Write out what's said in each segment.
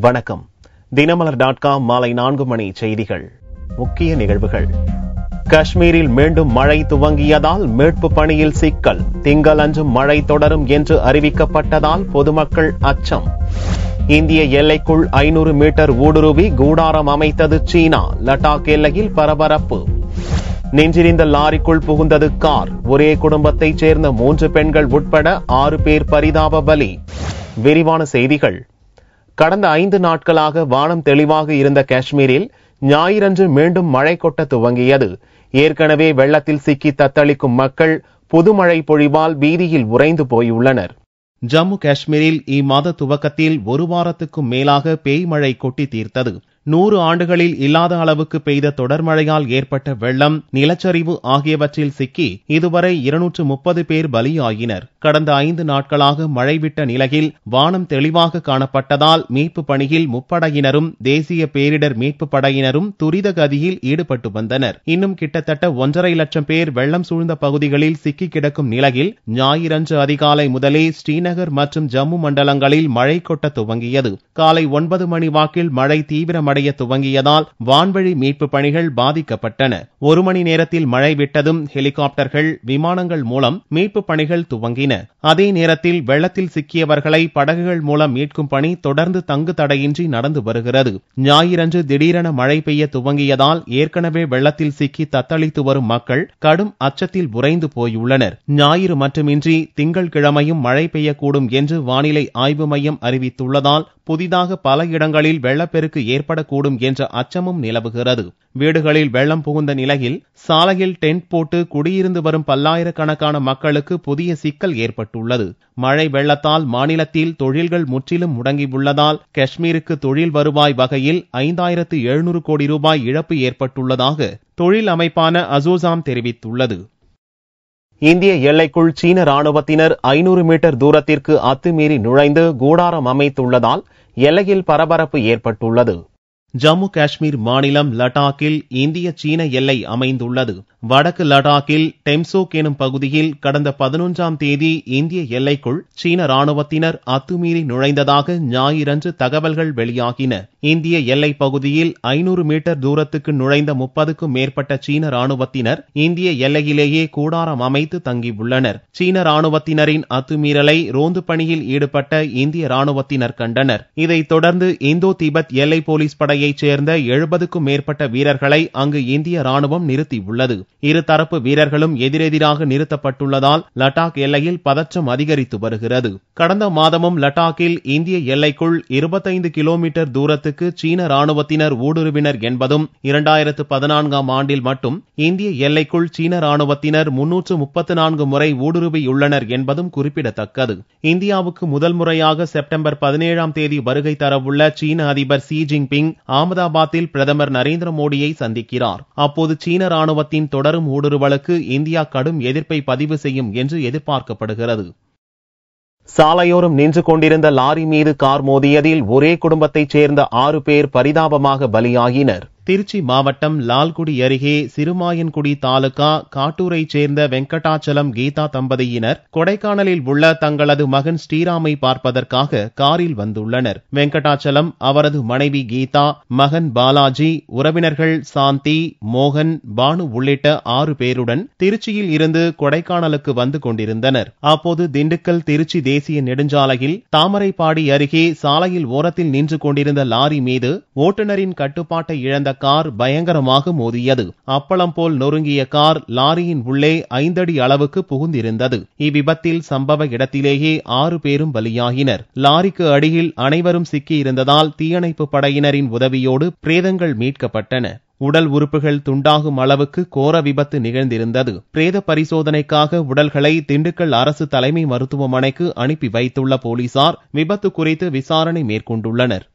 வணக்கம். தினமலர்.com மாலை 4 மணி செய்திகள். முக்கிய நிகழ்வுகள். காஷ்மீரில் மீண்டும் மழை துவங்கியதால் மீட்பு பணியில் சிக்கல். திங்களன்று மழை தொடரும் என்று அறிவிக்கப்பட்டதால் பொதுமக்கள் அச்சம். இந்திய எல்லைக்குள் 500 மீட்டர் ஊடுருவி கூடாரம் அமைத்தது சீனா. லடாக் எல்லையில் பரபரப்பு. நெஞ்சிரிந்த லாரிக்குள் புகுந்தது கார். ஒரே குடும்பத்தைச் சேர்ந்த 3 பெண்கள் உட்பட 6 பேர் பரிதாப பலி. விரிவான செய்திகள். கடந்த 5 நாட்களாக வானம் தெளிவாக இருந்த காஷ்மீரில் ஞாயிறன்று மீண்டும் மழை கொட்ட துவங்கியது. ஏற்கனவே வெள்ளத்தில் சிக்கி தத்தளிக்கும் மக்கள் புதுமழை பொழிவால் வீதியில் உறைந்து போயுள்ளனர். ஜம்மு காஷ்மீரில் இம்மாத துவக்கத்தில் 1 வாரத்துக்கும் மேலாக பேய் மழை கொட்டி தீர்த்தது. 100 ஆண்டுகளில் இல்லாத அளவுக்கு பெய்த தொடர் மழையால் ஏற்பட்ட வெள்ளம், நிலச்சரிவு ஆகியவற்றில் சிக்கி இதுவரை 230 பேர் பலியாயினர். கடந்த 5 நாட்களாக மழை விட்ட நிலையில் வானம் தெளிவாக காணப்பட்டதால் மீட்பு பணியில் முப்படையினரும் தேசிய பேரிடர் மீட்பு படையினரும் துரித கதியில் ஈடுபட்டு வந்தனர். இன்னும் கிட்டத்தட்ட 1.5 லட்சம் பேர் வெள்ளம் சூழ்ந்த பகுதிகளில் சிக்கி கிடக்கும் நிலையில் ஞாயிறன்று அதிகாலை முதலே ஸ்ரீநகர் மற்றும் ஜம்மு மண்டலங்களில் மழை கொட்ட துவங்கியது. காலை 9 மணி வாக்கில் மழை தீவிரமடைய துவங்கியதால் வான்வழி மீட்பு பணிகள் பாதிக்கப்பட்டன. 1 மணி நேரத்தில் மழை விட்டதும் ஹெலிகாப்டர்கள், விமானங்கள் மூலம் மீட்பு பணிகள் துவங்கின. அதே நேரத்தில் வெள்ளத்தில் சிக்கியவர்களை படகுகள் மூலம் மீட்கும் பணி தொடர்ந்து தங்கு தடையின்றி நடந்து வருகிறது. ஞாயிறன்று திடீரென மழை பெய்ய துவங்கியதால் ஏற்கனவே வெள்ளத்தில் சிக்கி தத்தளித்து வரும் மக்கள் கடும் அச்சத்தில் உறைந்து போயுள்ளனர். ஞாயிறு மட்டுமின்றி திங்கட்கிழமையும் மழை பெய்யக்கூடும் என்று வானிலை ஆய்வு மையம் அறிவித்துள்ளதால் புதிதாக பல இடங்களில் வெள்ளப்பெருக்கு ஏற்படக்கூடும் என்ற அச்சமும் நிலவுகிறது. வீடுகளில் வெள்ளம் புகுந்த நிலையில் சாலையில் டென்ட் போட்டு குடியிருந்து வரும் பல்லாயிரக்கணக்கான மக்களுக்கு புதிய சிக்கல் ஏற்பட்டுள்ளது. மழை வெள்ளத்தால் மாநிலத்தில் தொழில்கள் முற்றிலும் முடங்கியுள்ளதால் காஷ்மீருக்கு தொழில் வருவாய் வகையில் 5700 கோடி ரூபாய் இழப்பு ஏற்பட்டுள்ளதாக தொழில் அமைப்பான அசோசாம் தெரிவித்துள்ளது. இந்திய எல்லைக்குள் சீன ராணுவத்தினர் 500 மீட்டர் தூரத்திற்கு அத்துமீறி நுழைந்து கூடாரம் அமைத்துள்ளதால் எல்லையில் பரபரப்பு ஏற்பட்டுள்ளது. ஜம்மு காஷ்மீர் மாநிலம் லடாக்கில் இந்திய சீன எல்லை அமைந்துள்ளது. வடக்கு லடாக்கில் டெம்சோக் எனும் பகுதியில் கடந்த 11ஆம் தேதி இந்திய எல்லைக்குள் சீன ராணுவத்தினர் அத்துமீறி நுழைந்ததாக ஞாயிறன்று தகவல்கள் வெளியாகின. இந்திய எல்லை பகுதியில் 500 மீட்டர் தூரத்துக்கு நுழைந்த 30க்கும் மேற்பட்ட சீன ராணுவத்தினர் இந்திய எல்லையிலேயே கூடாரம் அமைத்து தங்கியுள்ளனர். சீன ராணுவத்தினரின் அத்துமீறலை ரோந்து பணியில் ஈடுபட்ட இந்திய ராணுவத்தினர் கண்டனர். இதைத் தொடர்ந்து இந்தோ திபெத் எல்லை போலீஸ் படையைச் சேர்ந்த 70க்கும் மேற்பட்ட வீரர்களை அங்கு இந்திய ராணுவம் நிறுத்தியுள்ளது. இருதரப்பு வீரர்களும் எதிரெதிராக நிறுத்தப்பட்டுள்ளதால் லடாக் எல்லையில் பதற்றம் அதிகரித்து வருகிறது. கடந்த மாதமும் லடாக்கில் இந்திய எல்லைக்குள் 25 கிலோமீட்டர் தூரத்துக்கு சீன ராணுவத்தினர் ஊடுருவினர் என்பதும் 2014ஆம் ஆண்டில் மட்டும் இந்திய எல்லைக்குள் சீன ராணுவத்தினர் 334 முறை ஊடுருவியுள்ளனர் என்பதும் குறிப்பிடத்தக்கது. இந்தியாவுக்கு முதல் முறையாக செப்டம்பர் 17ஆம் தேதி வருகை தரவுள்ள சீன அதிபர் ஷி ஜின்பிங் அகமதாபாத்தில் பிரதமர் நரேந்திர மோடியை சந்திக்கிறார். அப்போது சீன ராணுவத்தின் தொடரும் ஊடுருவலுக்கு இந்தியா கடும் எதிர்ப்பை பதிவு செய்யும் என்று எதிர்பார்க்கப்படுகிறது. சாலையோரம் நின்று கொண்டிருந்த லாரி மீது கார் மோதியதில் ஒரே குடும்பத்தைச் சேர்ந்த 6 பேர் பரிதாபமாக பலியாகினர். திருச்சி மாவட்டம் லால்குடி அருகே சிறுமாயன்குடி தாலுகா காட்டூரைச் சேர்ந்த வெங்கடாச்சலம் கீதா தம்பதியினர் கொடைக்கானலில் உள்ள தங்களது மகன் ஸ்ரீராமை பார்ப்பதற்காக காரில் வந்துள்ளனர். வெங்கடாச்சலம், அவரது மனைவி கீதா, மகன் பாலாஜி, உறவினர்கள் சாந்தி, மோகன், பானு உள்ளிட்ட 6 பேருடன் திருச்சியில் இருந்து கொடைக்கானலுக்கு வந்து கொண்டிருந்தனர். அப்போது திண்டுக்கல் திருச்சி தேசிய நெடுஞ்சாலையில் தாமரைப்பாடி அருகே சாலையில் ஓரத்தில் நின்று கொண்டிருந்த லாரி மீது ஓட்டுநரின் கட்டுப்பாட்டை இழந்த கார் பயங்கரமாக மோதியது. அப்பளம் போல் நொறுங்கிய கார் லாரியின் உள்ளே 5 அடி அளவுக்கு புகுந்திருந்தது. இவ்விபத்தில் சம்பவ இடத்திலேயே 6 பேரும் பலியாகினர். லாரிக்கு அடியில் அனைவரும் சிக்கியிருந்ததால் தீயணைப்பு படையினரின் உதவியோடு பிரேதங்கள் மீட்கப்பட்டன. உடல் உறுப்புகள் துண்டாகும் அளவுக்கு கோர விபத்து நிகழ்ந்திருந்தது. பிரேத பரிசோதனைக்காக உடல்களை திண்டுக்கல் அரசு தலைமை மருத்துவமனைக்கு அனுப்பி வைத்துள்ள போலீசார் விபத்து குறித்து விசாரணை மேற்கொண்டுள்ளனர்.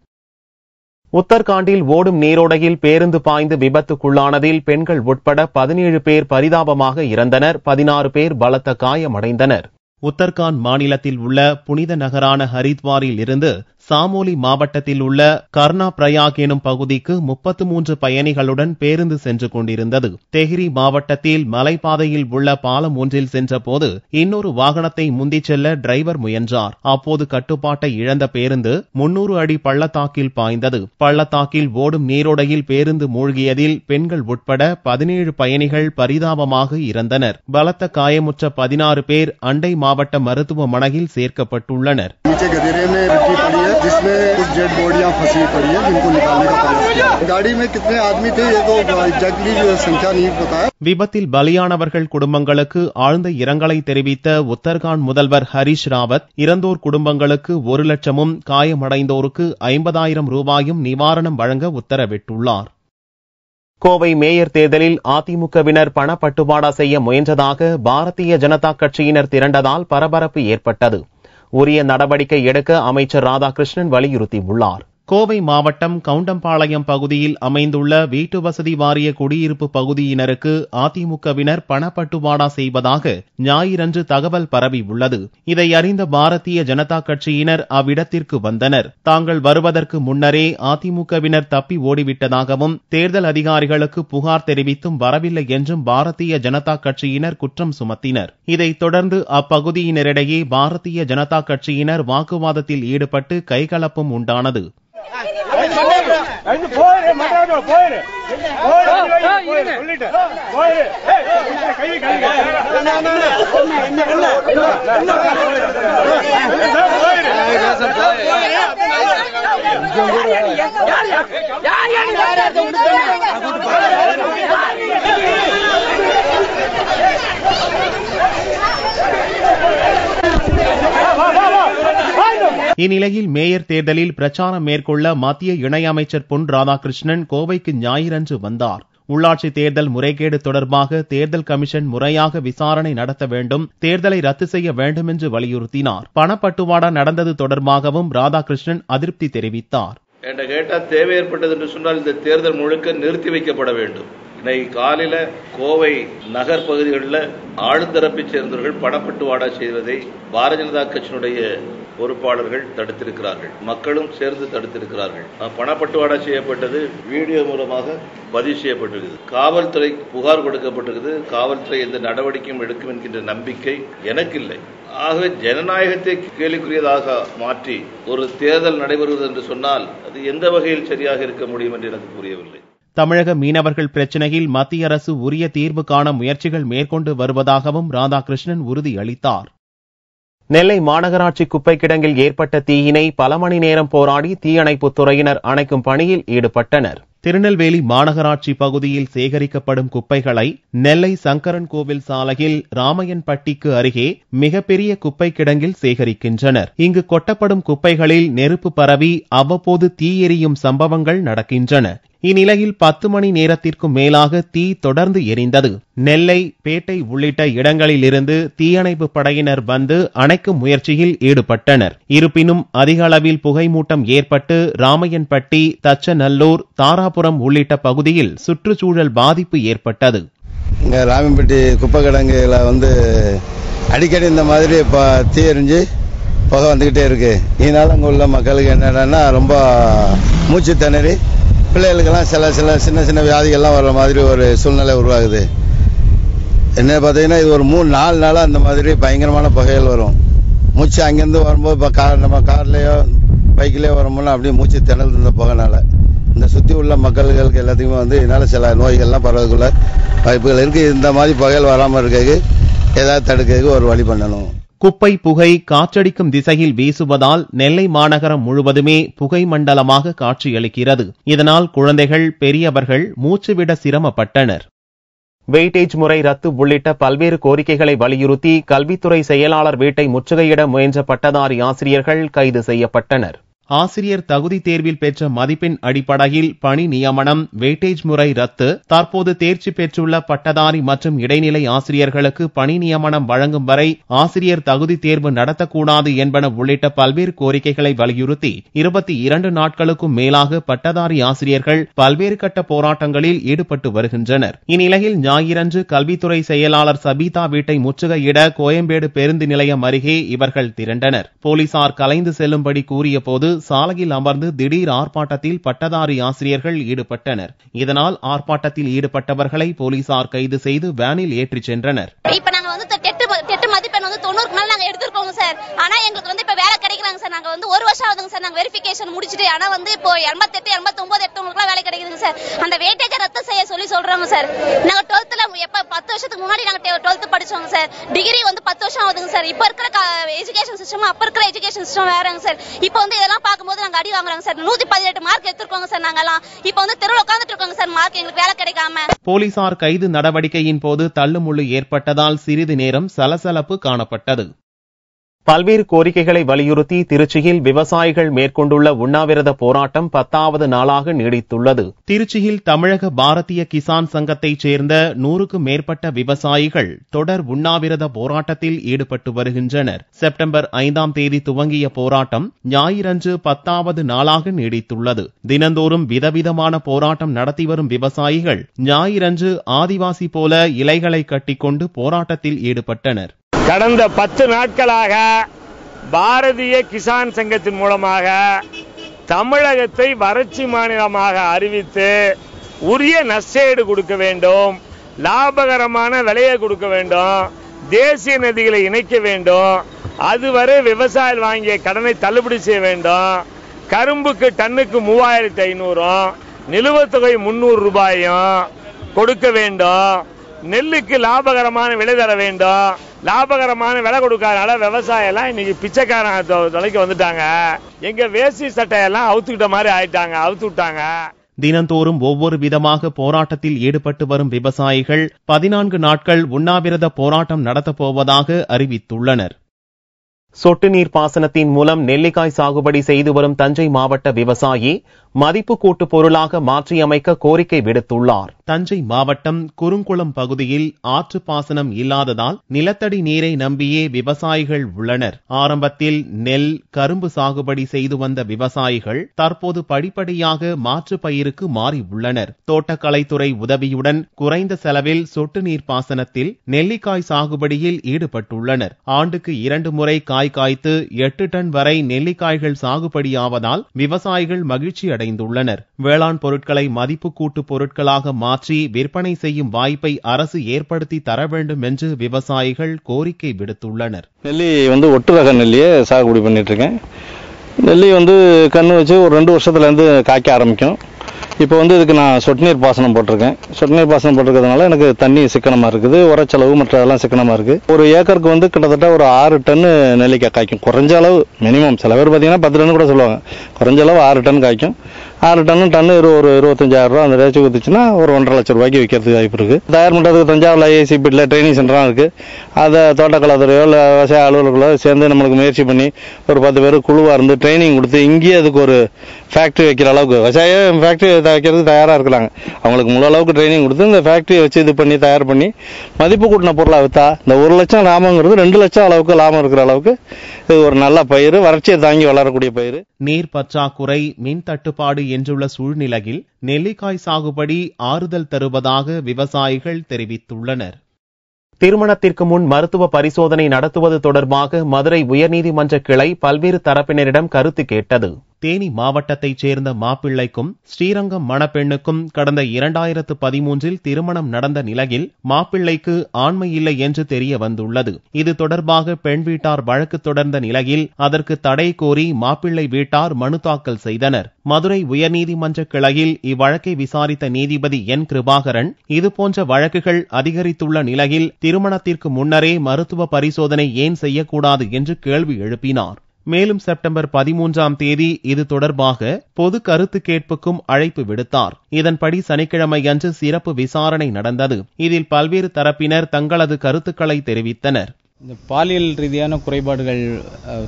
உத்தரகாண்டில் ஓடும் நீரோடையில் பேருந்து பாய்ந்து விபத்துக்குள்ளானதில் பெண்கள் உட்பட 17 பேர் பரிதாபமாக இறந்தனர். 16 பேர் பலத்த காயமடைந்தனர். உத்தரகாண்ட் மாநிலத்தில் உள்ள புனித நகரான ஹரித்வாரில் இருந்து சாமோலி மாவட்டத்தில் உள்ள கர்னா பிரயாக் எனும் பகுதிக்கு 33 பயணிகளுடன் பேருந்து சென்று கொண்டிருந்தது. தெஹ்ரி மாவட்டத்தில் மலைப்பாதையில் உள்ள பாலம் ஒன்றில் சென்றபோது இன்னொரு வாகனத்தை முந்திச் செல்ல டிரைவர் முயன்றார். அப்போது கட்டுப்பாட்டை இழந்த பேருந்து 300 அடி பள்ளத்தாக்கில் பாய்ந்தது. பள்ளத்தாக்கில் ஓடும் நீரோடையில் பேருந்து மூழ்கியதில் பெண்கள் உட்பட 17 பயணிகள் பரிதாபமாக இறந்தனர். பலத்த காயமுற்ற 16 பேர் அண்டை மாவட்ட மருத்துவமனையில் சேர்க்கப்பட்டுள்ளனர். விபத்தில் பலியானவர்கள் குடும்பங்களுக்கு ஆழ்ந்த இரங்கலை தெரிவித்த உத்தரகாண்ட் முதல்வர் ஹரிஷ் ராவத் இறந்தோர் குடும்பங்களுக்கு 1 லட்சமும் காயமடைந்தோருக்கு 50,000 ரூபாயும் நிவாரணம் வழங்க உத்தரவிட்டுள்ளார். கோவை மேயர் தேர்தலில் அதிமுகவினர் பணப்பட்டுவாடா செய்ய முயன்றதாக பாரதிய ஜனதா கட்சியினர் திரண்டதால் பரபரப்பு ஏற்பட்டது. உரிய நடவடிக்கை எடுக்க அமைச்சர் ராதாகிருஷ்ணன் வலியுறுத்தியுள்ளார். கோவை மாவட்டம் கவுண்டம்பாளையம் பகுதியில் அமைந்துள்ள வீட்டு வசதி வாரிய குடியிருப்பு பகுதியினருக்கு அதிமுகவினர் பணப்பட்டுவாடா செய்வதாக ஞாயிறன்று தகவல் பரவியுள்ளது. இதை அறிந்த பாரதிய ஜனதா கட்சியினர் அவ்விடத்திற்கு வந்தனர். தாங்கள் வருவதற்கு முன்னரே அதிமுகவினர் தப்பி ஓடிவிட்டதாகவும் தேர்தல் அதிகாரிகளுக்கு புகார் தெரிவித்தும் வரவில்லை என்றும் பாரதிய ஜனதா கட்சியினர் குற்றம் சுமத்தினர். இதைத் தொடர்ந்து அப்பகுதியினரிடையே பாரதிய ஜனதா கட்சியினர் வாக்குவாதத்தில் ஈடுபட்டு கைகலப்பும் உண்டானது. இந்நிலையில் மேயர் தேர்தலில் பிரச்சாரம் மேற்கொள்ள மத்திய இணையமைச்சர் பொன் ராதாகிருஷ்ணன் கோவைக்கு ஞாயிறன்று வந்தார். உள்ளாட்சி தேர்தல் முறைகேடு தொடர்பாக தேர்தல் கமிஷன் முறையாக விசாரணை நடத்த வேண்டும், தேர்தலை ரத்து செய்ய வேண்டும் என்று வலியுறுத்தினார். பணப்பட்டுவாடா நடந்தது தொடர்பாகவும் ராதாகிருஷ்ணன் அதிருப்தி தெரிவித்தார். என்ற கேட்டால் தேவை ஏற்பட்டது என்று சொன்னால் இந்த தேர்தல் முழுக்க நிறுத்தி வைக்கப்பட வேண்டும். இன்னைக்கு காலையில கோவை நகர் பகுதிகளில் ஆளுந்தரப்பைச் சேர்ந்தவர்கள் பணப்பட்டுவாடா செய்வதை பாரதிய ஜனதா கட்சியினுடைய பொறுப்பாளர்கள் தடுத்திருக்கிறார்கள். மக்களும் சேர்ந்து தடுத்திருக்கிறார்கள். பணப்பட்டுவாடா செய்யப்பட்டது வீடியோ மூலமாக பதிவு செய்யப்பட்டிருக்கிறது. காவல்துறை புகார் கொடுக்கப்பட்டிருக்கிறது. காவல்துறை எந்த நடவடிக்கையும் எடுக்கும் என்கின்ற நம்பிக்கை எனக்கு இல்லை. ஆகவே ஜனநாயகத்தை கேள்விக்குரியதாக மாற்றி ஒரு தேர்தல் நடைபெறுவது என்று சொன்னால் அது எந்த வகையில் சரியாக இருக்க முடியும் என்று எனக்கு புரியவில்லை. தமிழக மீனவர்கள் பிரச்சினையில் மத்திய அரசு உரிய தீர்வு காண முயற்சிகள் மேற்கொண்டு வருவதாகவும் ராதாகிருஷ்ணன் உறுதியளித்தார். நெல்லை மாநகராட்சி குப்பை கிடங்கில் ஏற்பட்ட தீயினை பல மணி நேரம் போராடி தீயணைப்புத் துறையினர் அணைக்கும் பணியில் ஈடுபட்டனர். திருநெல்வேலி மாநகராட்சி பகுதியில் சேகரிக்கப்படும் குப்பைகளை நெல்லை சங்கரன் கோவில் சாலையில் ராமையன்பட்டிக்கு அருகே மிகப்பெரிய குப்பை கிடங்கில் சேகரிக்கின்றனர். இங்கு கொட்டப்படும் குப்பைகளில் நெருப்பு பரவி அவ்வப்போது தீ எரியும் சம்பவங்கள் நடக்கின்றன. இந்நிலையில் 10 மணி நேரத்திற்கும் மேலாக தீ தொடர்ந்து எரிந்தது. நெல்லை, பேட்டை உள்ளிட்ட இடங்களில் இருந்து தீயணைப்பு படையினர் வந்து அணைக்கும் முயற்சியில் ஈடுபட்டனர். இருப்பினும் அதிக அளவில் புகைமூட்டம் ஏற்பட்டு ராமையன்பட்டி, தச்சநல்லூர், தாராபுரம் உள்ளிட்ட பகுதியில் சுற்றுச்சூழல் பாதிப்பு ஏற்பட்டது. இங்க ராமையன்பட்டி குப்பை கிடங்குல அடிக்கடி இந்த மாதிரி தீ எரிஞ்சு புகை வந்துகிட்டே இருக்கு. இதனால அங்க உள்ள மக்களுக்கு என்னன்னா ரொம்ப மூச்சு திணறி பிள்ளைகளுக்கெல்லாம் சில சின்ன சின்ன வியாதிகள்லாம் வர்ற மாதிரி ஒரு சூழ்நிலை உருவாகுது. என்ன பார்த்தீங்கன்னா இது ஒரு 3-4 நாளா அந்த மாதிரி பயங்கரமான புகைகள் வரும். மூச்சு அங்கேருந்து வரும்போது இப்போ நம்ம கார்லயோ பைக்லயோ வரும்போது அப்படியே மூச்சு திணறல் இந்த புகைனால இந்த சுற்றி உள்ள மக்களுக்கு எல்லாத்துக்குமே இதனால சில நோய்கள்லாம் பரவதுக்குள்ள வாய்ப்புகள் இருக்கு. இந்த மாதிரி புகைகள் வராமல் இருக்கிறதுக்கு ஏதாவது தடுக்கிறதுக்கு ஒரு வழி பண்ணணும். குப்பை புகை காற்றடிக்கும் திசையில் வீசுவதால் நெல்லை மாநகரம் முழுவதுமே புகை மண்டலமாக காட்சியளிக்கிறது. இதனால் குழந்தைகள், பெரியவர்கள் மூச்சுவிட சிரமப்பட்டனர். வெயிட்டேஜ் முறை ரத்து உள்ளிட்ட பல்வேறு கோரிக்கைகளை வலியுறுத்தி கல்வித்துறை செயலாளர் வீட்டை முற்றுகையிட முயன்ற பட்டதாரி ஆசிரியர்கள் கைது செய்யப்பட்டனர். ஆசிரியர் தகுதி தேர்வில் பெற்ற மதிப்பெண் அடிப்படையில் பணி நியமனம், வெயிட்டேஜ் முறை ரத்து, தற்போது தேர்ச்சி பெற்றுள்ள பட்டதாரி மற்றும் இடைநிலை ஆசிரியர்களுக்கு பணி நியமனம் வழங்கும் வரை ஆசிரியர் தகுதி தேர்வு நடத்தக்கூடாது என்பன உள்ளிட்ட பல்வேறு கோரிக்கைகளை வலியுறுத்தி 22 நாட்களுக்கும் மேலாக பட்டதாரி ஆசிரியர்கள் பல்வேறு கட்ட போராட்டங்களில் ஈடுபட்டு வருகின்றனர். இந்நிலையில் ஞாயிறன்று கல்வித்துறை செயலாளர் சபீதா வீட்டை முற்றுகையிட கோயம்பேடு பேருந்து நிலையம் அருகே இவர்கள் திரண்டனர். போலீசார் கலைந்து செல்லும்படி கூறிய போது சாலையில் அமர்ந்து திடீர் ஆர்ப்பாட்டத்தில் பட்டதாரி ஆசிரியர்கள் ஈடுபட்டனர். இதனால் ஆர்ப்பாட்டத்தில் ஈடுபட்டவர்களை போலீசார் கைது செய்து வேனில் ஏற்றிச் சென்றனர். இப்ப நாங்க வந்து டெட் மதிப்பெண் 90க்கு மேல நாங்க எடுத்துருக்கோம் சார். ஆனா எங்களுக்கு வந்து இப்ப வேலை கிடைக்கிறாங்க சார். நாங்க வந்து 1 வருஷம் ஆகுதுங்க சார் நாங்க வெரிஃபிகேஷன் முடிச்சிட்டு. ஆனா வந்து இப்போ 88, 89 எடுத்தவங்களுக்கு வேலை கிடைக்குதுங்க சார். அந்த வெயிட்டேஜ் ரத்து செய்ய சொல்றாங்க சார். நாங்க 12th எப்ப 10 வருஷத்துக்கு முன்னாடி நாங்க 12th படிச்சோங்க சார். டிகிரி வந்து 10 வருஷம் ஆகுதுங்க சார். இப்ப இருக்கிற எஜுகேஷன் சிஸ்டம் அப்ப இருக்கிற எஜுகேஷன் சிஸ்டம் வேறங்க சார். இப்ப வந்து இதெல்லாம் பாக்கும்போது நாங்க அடி வாங்குறோங்க சார். 118 மார்க் எடுத்துருக்கோங்க சார். நாங்கெல்லாம் இப்ப வந்து தெருவில் உட்கார்ந்துட்டு இருக்கோங்க சார். மார்க் எங்களுக்கு வேலை கிடைக்காம. போலீசார் கைது நடவடிக்கையின் போது தள்ளுமுள்ளு ஏற்பட்டதால் சிறிது நேரம் சலசலப்பு காணப்பட்டது. பல்வேறு கோரிக்கைகளை வலியுறுத்தி திருச்சியில் விவசாயிகள் மேற்கொண்டுள்ள உண்ணாவிரத போராட்டம் 10வது நாளாக நீடித்துள்ளது. திருச்சியில் தமிழக பாரதிய கிசான் சங்கத்தைச் சேர்ந்த 100க்கும் மேற்பட்ட விவசாயிகள் தொடர் உண்ணாவிரத போராட்டத்தில் ஈடுபட்டு வருகின்றனர். செப்டம்பர் 5ஆம் தேதி துவங்கிய போராட்டம் ஞாயிறன்று 10வது நாளாக நீடித்துள்ளது. தினந்தோறும் விதவிதமான போராட்டம் நடத்தி வரும் விவசாயிகள் ஞாயிறன்று ஆதிவாசி போல இலைகளை கட்டிக்கொண்டு போராட்டத்தில் ஈடுபட்டனர். கடந்த 10 நாட்களாக பாரதிய கிசான் சங்கத்தின் மூலமாக தமிழகத்தை வறட்சி மாநிலமாக அறிவித்து உரிய நஷ்டஈடு கொடுக்க வேண்டும், லாபகரமான விலையை கொடுக்க வேண்டும், தேசிய நதிகளை இணைக்க வேண்டும், அதுவரை விவசாயிகள் வாங்கிய கடனை தள்ளுபடி செய்ய வேண்டும், கரும்புக்கு டன்னுக்கு 3500, நிலுவத்தொகை 300 ரூபாயும் கொடுக்க வேண்டும், நெல்லுக்கு லாபகரமான விலை தர வேண்டும். லாபகரமான விலை கொடுக்காதனால விவசாயம் எல்லாம் இன்னைக்கு பிச்சைக்காரன் தொலைக்கு வந்துட்டாங்க. எங்க வேஷ்டி சட்டையெல்லாம் அவுத்துக்கிட்ட மாதிரி அவுத்து விட்டாங்க. தினந்தோறும் ஒவ்வொரு விதமாக போராட்டத்தில் ஈடுபட்டு வரும் விவசாயிகள் 14 நாட்கள் உண்ணாவிரத போராட்டம் நடத்தப் போவதாக அறிவித்துள்ளனர். சொட்டு நீர் பாசனத்தின் மூலம் நெல்லிக்காய் சாகுபடி செய்து வரும் தஞ்சை மாவட்ட விவசாயி மதிப்பு கூட்டு பொருளாக மாற்றியமைக்க கோரிக்கை விடுத்துள்ளார். தஞ்சை மாவட்டம் குறுங்குளம் பகுதியில் ஆற்று பாசனம் இல்லாததால் நிலத்தடி நீரை நம்பியே விவசாயிகள் உள்ளனர். ஆரம்பத்தில் நெல், கரும்பு சாகுபடி செய்து வந்த விவசாயிகள் தற்போது படிப்படியாக மாற்று பயிருக்கு மாறி உள்ளனர். தோட்டக்கலைத்துறை உதவியுடன் குறைந்த செலவில் சொட்டு நீர் பாசனத்தில் நெல்லிக்காய் சாகுபடியில் ஈடுபட்டுள்ளனர். ஆண்டுக்கு 2 முறை காய் காய்த்து 8 டன் வரை நெல்லிக்காய்கள் சாகுபடியாவதால் விவசாயிகள் மகிழ்ச்சி அடைந்துள்ளனர். வேளாண் பொருட்களை மதிப்பு கூட்டு பொருட்களாக மாற்றி விற்பனை செய்யும் வாய்ப்பை அரசு ஏற்படுத்தி தர வேண்டும் என்று விவசாயிகள் கோரிக்கை விடுத்துள்ளனர். நெல்லி ஒட்டு ரக நெல்லியை சாகுபடி பண்ணிட்டு இருக்கேன். நெல்லி கண்ணு வச்சு ஒரு 2 வருஷத்துல இருந்து காய்க்க ஆரம்பிக்கும். இப்போ இதுக்கு நான் சொட்டு நீர் பாசனம் போட்டிருக்கேன். சொட்டு நீர் பாசனம் போட்டிருக்கிறதுனால எனக்கு தண்ணி சிக்கனமா இருக்குது, உரச்செலவு மற்றதெல்லாம் சிக்கனமா இருக்கு. ஒரு ஏக்கருக்கு கிட்டத்தட்ட ஒரு 6 டன்னு நெல்லிக்காய் காய்க்கும். குறைஞ்ச அளவு மினிமம், சில பேர் பார்த்தீங்கன்னா 10 டன் கூட சொல்லுவாங்க. குறைஞ்ச அளவு 6 டன் காய்க்கும். 6 டன்னு ஒரு 25,000 ரூபா அந்த ரேச்சு குத்துச்சுன்னா ஒரு 1,50,000 லட்சம் ரூபாய்க்கு விற்கிறதுக்கு வாய்ப்பு இருக்கு. தயார் பண்ணுறதுக்கு தஞ்சாவூர் ஐஐசிபியில் ட்ரைனிங் சென்டராக இருக்கு. அதை தோட்டக்கலைத்துறையோ இல்லை விவசாய அலுவலர்களோ சேர்ந்து நம்மளுக்கு முயற்சி பண்ணி ஒரு 10 பேர் குழுவாக இருந்து ட்ரைனிங் கொடுத்து இங்கேயே அதுக்கு ஒரு ஃபேக்டரி வைக்கிற அளவுக்கு விவசாய ஃபேக்டரி வைக்கிறதுக்கு தயாராக இருக்கிறாங்க. அவங்களுக்கு முழு அளவுக்கு ட்ரைனிங் கொடுத்து இந்த ஃபேக்டரியை வச்சு இது பண்ணி தயார் பண்ணி மதிப்பு கூட்டின பொருளாக விற்றா இந்த 1 லட்சம் லாபங்கிறது 2 லட்சம் அளவுக்கு லாபம் இருக்கிற அளவுக்கு இது ஒரு நல்ல பயிர், வறட்சியை தாங்கி வளரக்கூடிய பயிர். நீர் பற்றாக்குறை, மின் தட்டுப்பாடு என்றுள்ள சூழ்நிலையில் நெல்லிக்காய் சாகுபடி ஆறுதல் தருவதாக விவசாயிகள் தெரிவித்துள்ளனர். திருமணத்திற்கு முன் மருத்துவ பரிசோதனை நடத்துவது தொடர்பாக மதுரை உயர்நீதிமன்ற கிளை பல்வேறு தரப்பினரிடம் கருத்து கேட்டது. தேனி மாவட்டத்தைச் சேர்ந்த மாப்பிள்ளைக்கும் ஸ்ரீரங்கம் மணப்பெண்ணுக்கும் கடந்த 2013 திருமணம் நடந்த நிலையில் மாப்பிள்ளைக்கு ஆண்மை இல்லை என்று தெரிய வந்துள்ளது. இது தொடர்பாக பெண் வீட்டார் வழக்கு தொடர்ந்த நிலையில் அதற்கு தடை கோரி மாப்பிள்ளை வீட்டார் மனு தாக்கல் செய்தனர். மதுரை உயர்நீதிமன்ற கிளையில் இவ்வழக்கை விசாரித்த நீதிபதி என் கிருபாகரன் இதுபோன்ற வழக்குகள் அதிகரித்துள்ள நிலையில் திருமணத்திற்கு முன்னரே மருத்துவ பரிசோதனை ஏன் செய்யக்கூடாது என்று கேள்வி எழுப்பினார். மேலும் செப்டம்பர் 13ஆம் தேதி இது தொடர்பாக பொது கருத்து கேட்புக்கும் அழைப்பு விடுத்தார். இதன்படி சனிக்கிழமை அன்று சிறப்பு விசாரணை நடந்தது. இதில் பல்வேறு தரப்பினர் தங்களது கருத்துக்களை தெரிவித்தனர். இந்த பாலியல் ரீதியான குறைபாடுகள்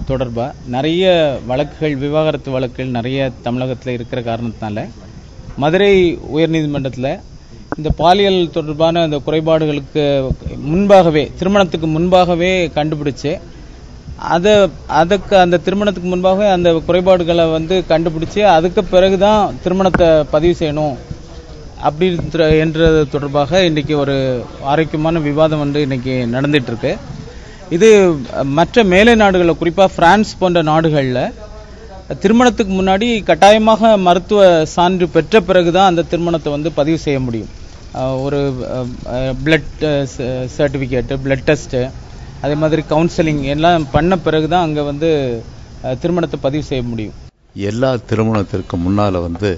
தொடர்பா நிறைய வழக்குகள், விவாகரத்து வழக்குகள் நிறைய தமிழகத்தில் இருக்கிற காரணத்தினால மதுரை உயர்நீதிமன்றத்தில் இந்த பாலியல் தொடர்பான இந்த குறைபாடுகளுக்கு முன்பாகவே, திருமணத்துக்கு முன்பாகவே கண்டுபிடிச்சு அதுக்கு அந்த திருமணத்துக்கு முன்பாக அந்த குறைபாடுகளை கண்டுபிடிச்சு அதுக்கு பிறகுதான் திருமணத்தை பதிவு செய்யணும் அப்படி என்றது தொடர்பாக இன்னைக்கு ஒரு ஆரோக்கியமான விவாதம் இன்னைக்கு நடந்துட்டு இருக்கு. இது மற்ற மேலை நாடுகளில், குறிப்பாக பிரான்ஸ் போன்ற நாடுகளில் திருமணத்துக்கு முன்னாடி கட்டாயமாக மருத்துவ சான்று பெற்ற பிறகுதான் அந்த திருமணத்தை வந்து பதிவு செய்ய முடியும். ஒரு பிளட் சர்டிஃபிகேட்டு, பிளட் டெஸ்ட்டு, அதே மாதிரி கவுன்சிலிங் எல்லாம் பண்ண பிறகுதான் அங்கே வந்து திருமணத்தை பதிவு செய்ய முடியும். எல்லா திருமணத்திற்கு முன்னால் வந்து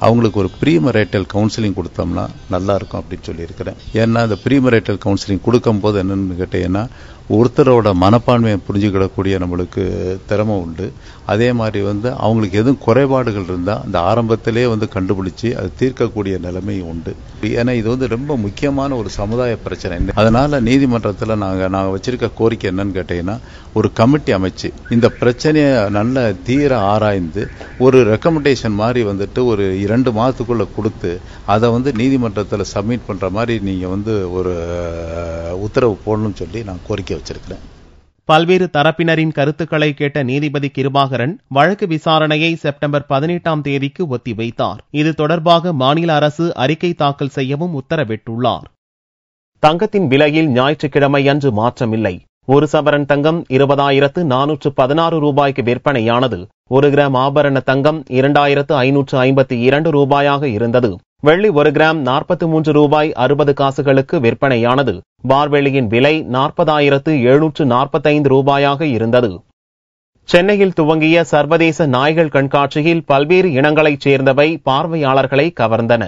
அவங்களுக்கு ஒரு ப்ரீமரைட்டல் கவுன்சிலிங் கொடுத்தோம்னா நல்லா இருக்கும் அப்படின்னு சொல்லியிருக்கிறேன். ஏன்னா இந்த ப்ரீமரைட்டல் கவுன்சிலிங் கொடுக்கும் போது என்னன்னு கேட்டீங்கன்னா ஒருத்தரோட மனப்பான்மையை புரிஞ்சுக்கிடக்கூடிய நம்மளுக்கு திறமை உண்டு. அதே மாதிரி வந்து அவங்களுக்கு எதுவும் குறைபாடுகள் இருந்தால் அந்த ஆரம்பத்திலே வந்து கண்டுபிடிச்சி அது தீர்க்கக்கூடிய நிலைமை உண்டு. ஏன்னா இது வந்து ரொம்ப முக்கியமான ஒரு சமுதாய பிரச்சனை. அதனால நீதிமன்றத்தில் நாங்கள் வச்சிருக்க கோரிக்கை என்னன்னு கேட்டீங்கன்னா ஒரு கமிட்டி அமைச்சு இந்த பிரச்சனையை நல்ல தீர ஆராய்ந்து ஒரு ரெக்கமெண்டேஷன் மாதிரி வந்துட்டு ஒரு 2 மாதத்துக்குள்ள கொடுத்து அதை வந்து நீதிமன்றத்தில் சப்மிட் பண்ற மாதிரி நீங்க வந்து ஒரு உத்தரவு போடணும்னு சொல்லி நான் கோரிக்கை வச்சிருக்கிறேன். பல்வேறு தரப்பினரின் கருத்துக்களை கேட்ட நீதிபதி கிருபாகரன் வழக்கு விசாரணையை செப்டம்பர் 18ஆம் தேதிக்கு ஒத்திவைத்தார். இது தொடர்பாக மாநில அரசு அறிக்கை தாக்கல் செய்யவும் உத்தரவிட்டுள்ளார். தங்கத்தின் விலையில் ஞாயிற்றுக்கிழமை அன்று மாற்றமில்லை. 1 சவரன் தங்கம் 20,416 ரூபாய்க்கு விற்பனையானது. 1 கிராம் ஆபரண தங்கம் 2,552 ரூபாயாக இருந்தது. வெள்ளி 1 கிராம் 43 ரூபாய் 60 காசுகளுக்கு விற்பனையானது. பார்வெள்ளியின் விலை 40,745 ரூபாயாக இருந்தது. சென்னையில் துவங்கிய சர்வதேச நாய்கள் கண்காட்சியில் பல்வேறு இனங்களைச் சேர்ந்தவை பார்வையாளர்களை கவர்ந்தன.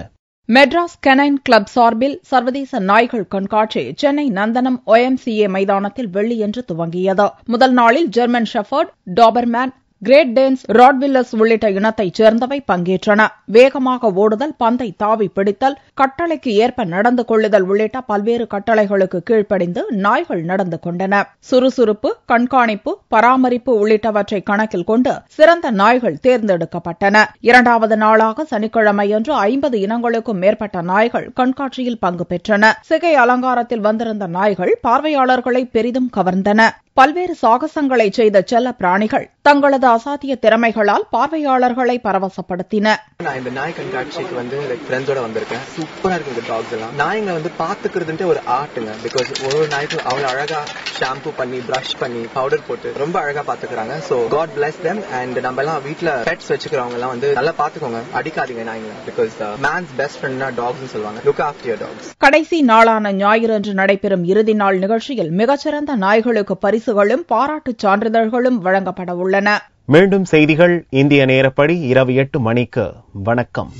மெட்ராஸ் கெனைன் கிளப் சார்பில் சர்வதேச நாய்கள் கண்காட்சி சென்னை நந்தனம் OMCA மைதானத்தில் வெள்ளியன்று துவங்கியது. முதல் நாளில் German shepherd, Doberman, great Danes, Rottweilers உள்ளிட்ட இனத்தைச் சேர்ந்தவை பங்கேற்றன. வேகமாக ஓடுதல், பந்தை தாவி பிடித்தல், கட்டளைக்கு ஏற்ப நடந்து கொள்ளுதல் உள்ளிட்ட பல்வேறு கட்டளைகளுக்கு கீழ்ப்படிந்து நாய்கள் நடந்து கொண்டன. சுறுசுறுப்பு, கண்காணிப்பு, பராமரிப்பு உள்ளிட்டவற்றை கணக்கில் கொண்டு சிறந்த நாய்கள் தேர்ந்தெடுக்கப்பட்டன. 2வது நாளாக சனிக்கிழமையன்று 50 இனங்களுக்கும் மேற்பட்ட நாய்கள் கண்காட்சியில் பங்கு பெற்றன. சிகை அலங்காரத்தில் வந்திருந்த நாய்கள் பார்வையாளர்களை பெரிதும் கவர்ந்தன. பல்வேறு சாகசங்களை செய்த செல்ல பிராணிகள் தங்களது அசாத்திய திறமைகளால் பார்வையாளர்களை பரவசப்படுத்தின. நான் இந்த நாய் கண்காட்சிக்கு வந்து ஃப்ரெண்ட்ஸோட வந்திருக்கேன். சூப்பரா இருக்கு இந்த டாக்ஸ் எல்லாம். நாய்ங்க வந்து பாத்துக்கிறதுன்ட்டு ஒரு ஆர்ட்டுங்க. பிகாஸ் ஒரு நாய்க்கு அவ்வளவு அழகா ஷாம்பு பண்ணி, பிரஷ் பண்ணி, பவுடர் போட்டு ரொம்ப அழகா பாத்துக்கிறாங்க. So God bless them. And நம்ம எல்லாம் வீட்டுல பெட்ஸ் வச்சுக்கிறவங்க எல்லாம் வந்து நல்லா பாத்துக்கோங்க, அடிக்காதீங்க நாய்ங்க. பிகாஸ் மேன்ஸ் பெஸ்ட் ஃப்ரெண்ட்னா டாக்ஸ் சொல்லுவாங்க. Look after your dogs. கடைசி நாளான ஞாயிறன்று நடைபெறும் இறுதி நாள் நிகழ்ச்சியில் மிகச்சிறந்த நாய்களுக்கு பரிசுகளும் பாராட்டுச் சான்றிதழ்களும் வழங்கப்பட உள்ளன. மீண்டும் செய்திகள் இந்திய நேரப்படி இரவு 8 மணிக்கு. வணக்கம்.